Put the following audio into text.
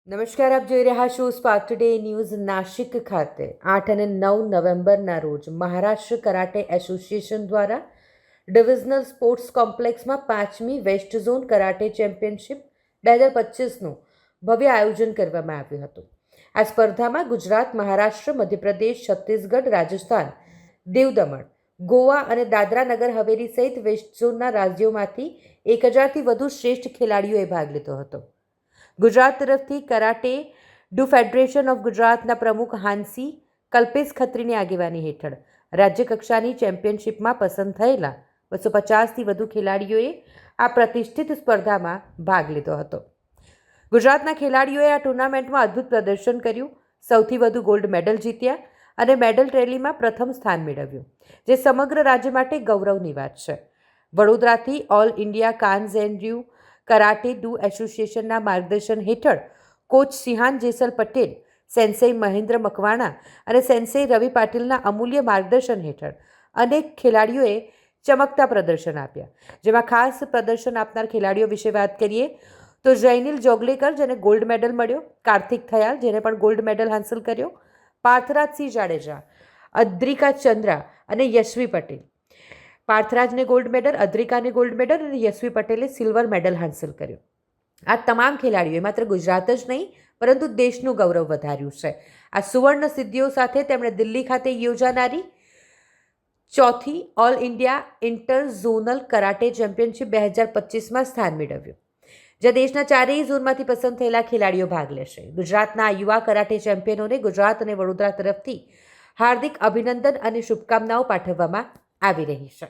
નમસ્કાર, આપ જોઈ રહ્યા છો સ્પાર્ક ટુડે ન્યૂઝ. નાશિક ખાતે 8 અને 9 નવેમ્બરના રોજ મહારાષ્ટ્ર કરાટે એસોસિએશન દ્વારા ડિવિઝનલ સ્પોર્ટ્સ કોમ્પ્લેક્સમાં 5મી વેસ્ટ ઝોન કરાટે ચેમ્પિયનશિપ 2025નું ભવ્ય આયોજન કરવામાં આવ્યું હતું. આ સ્પર્ધામાં ગુજરાત, મહારાષ્ટ્ર, મધ્યપ્રદેશ, છત્તીસગઢ, રાજસ્થાન, દીવ દમણ, ગોવા અને દાદરા નગર હવેલી સહિત વેસ્ટ ઝોનના રાજ્યોમાંથી 1000થી વધુ શ્રેષ્ઠ ખેલાડીઓએ ભાગ લીધો હતો. ગુજરાત તરફથી કરાટે ડુ ફેડરેશન ઓફ ગુજરાતના પ્રમુખ હાંસી કલ્પેશ ખત્રીની આગેવાની હેઠળ રાજ્યકક્ષાની ચેમ્પિયનશિપમાં પસંદ થયેલા 250થી વધુ ખેલાડીઓએ આ પ્રતિષ્ઠિત સ્પર્ધામાં ભાગ લીધો હતો. ગુજરાતના ખેલાડીઓએ આ ટુર્નામેન્ટમાં અદ્ભુત પ્રદર્શન કર્યું, સૌથી વધુ ગોલ્ડ મેડલ જીત્યા અને મેડલ રેલીમાં પ્રથમ સ્થાન મેળવ્યું, જે સમગ્ર રાજ્ય માટે ગૌરવની વાત છે. વડોદરાથી ઓલ ઇન્ડિયા કાન્સ એન્ડ ડ્યુ કરાટે ડુ એસોસિએશનના માર્ગદર્શન હેઠળ coach shihan Jesal Patel, sensei Mahendra Makwana અને સેન્સેઈ રવિ પાટીલના અમૂલ્ય માર્ગદર્શન હેઠળ અનેક ખેલાડીઓએ ચમકતા પ્રદર્શન આપ્યા. જેમાં ખાસ પ્રદર્શન આપનાર ખેલાડીઓ વિશે વાત કરીએ તો જૈનિલ જોગલેકર, જેને ગોલ્ડ મેડલ મળ્યો, કાર્તિક થયાલ, જેને પણ ગોલ્ડ મેડલ હાંસલ કર્યો, પાર્થરાજસિંહ જાડેજા, અદ્રિકા ચંદ્રા અને યશવી પટેલ. પાર્થરાજને ગોલ્ડ મેડલ, અદ્રિકાને ગોલ્ડ મેડલ અને યશવી પટેલે સિલ્વર મેડલ હાંસલ કર્યો. આ તમામ ખેલાડીઓએ માત્ર ગુજરાત જ નહીં પરંતુ દેશનું ગૌરવ વધાર્યું છે. આ સુવર્ણ સિદ્ધિઓ સાથે તેમણે દિલ્હી ખાતે યોજાનારી 4થી all India inter zonal karate championship 2025માં સ્થાન મેળવ્યું, જ્યાં દેશના ચારેય ઝોનમાંથી પસંદ થયેલા ખેલાડીઓ ભાગ લેશે. ગુજરાતના યુવા કરાટે ચેમ્પિયનોને ગુજરાત અને વડોદરા તરફથી હાર્દિક અભિનંદન અને શુભકામનાઓ પાઠવવામાં આવી રહી છે.